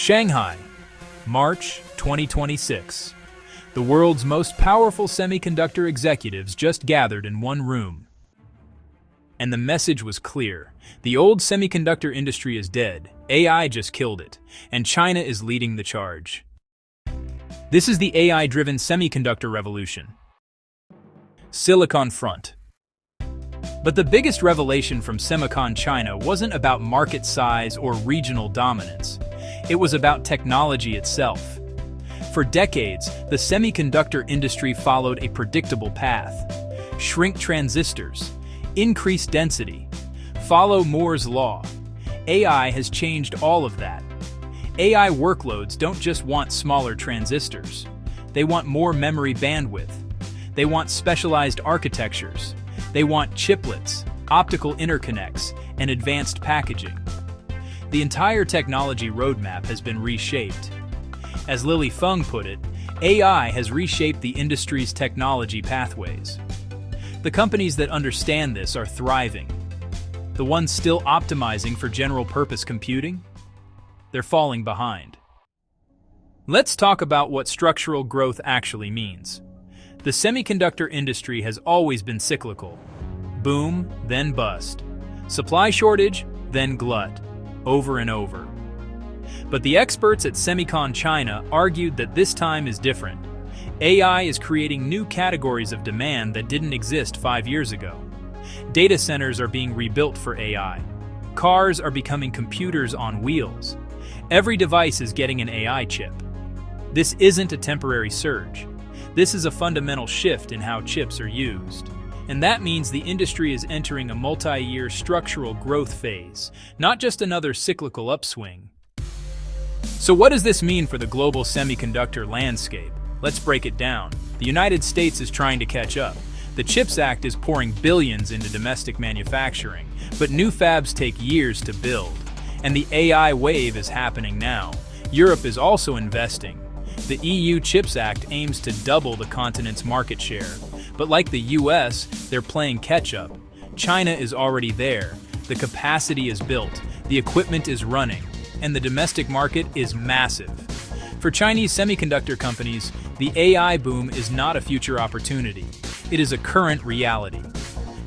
Shanghai, March 2026. The world's most powerful semiconductor executives just gathered in one room. And the message was clear. The old semiconductor industry is dead, AI just killed it, and China is leading the charge. This is the AI-driven semiconductor revolution. Silicon Front. But the biggest revelation from Semicon China wasn't about market size or regional dominance. It was about technology itself. For decades, the semiconductor industry followed a predictable path. Shrink transistors, increase density, follow Moore's law. AI has changed all of that. AI workloads don't just want smaller transistors. They want more memory bandwidth. They want specialized architectures. They want chiplets, optical interconnects, and advanced packaging. The entire technology roadmap has been reshaped. As Lily Feng put it, AI has reshaped the industry's technology pathways. The companies that understand this are thriving. The ones still optimizing for general-purpose computing? They're falling behind. Let's talk about what structural growth actually means. The semiconductor industry has always been cyclical. Boom, then bust. Supply shortage, then glut. Over and over. But the experts at Semicon China argued that this time is different. AI is creating new categories of demand that didn't exist 5 years ago. Data centers are being rebuilt for AI. Cars are becoming computers on wheels. Every device is getting an AI chip. This isn't a temporary surge. This is a fundamental shift in how chips are used. And that means the industry is entering a multi-year structural growth phase, not just another cyclical upswing. So what does this mean for the global semiconductor landscape? Let's break it down. The United States is trying to catch up. The CHIPS Act is pouring billions into domestic manufacturing, but new fabs take years to build. And the AI wave is happening now. Europe is also investing. The EU CHIPS Act aims to double the continent's market share. But like the US, they're playing catch-up. China is already there. The capacity is built, the equipment is running, and the domestic market is massive. For Chinese semiconductor companies, the AI boom is not a future opportunity. It is a current reality.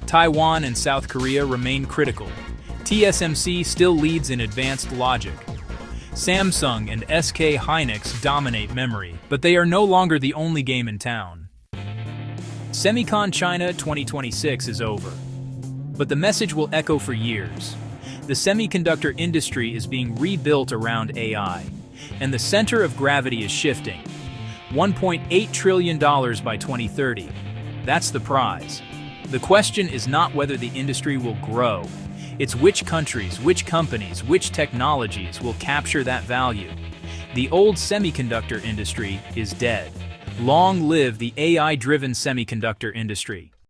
Taiwan and South Korea remain critical. TSMC still leads in advanced logic. Samsung and SK Hynix dominate memory, but they are no longer the only game in town. Semicon China 2026 is over. But the message will echo for years. The semiconductor industry is being rebuilt around AI, and the center of gravity is shifting. $1.8 trillion by 2030. That's the prize. The question is not whether the industry will grow. It's which countries, which companies, which technologies will capture that value. The old semiconductor industry is dead. Long live the AI-driven semiconductor industry.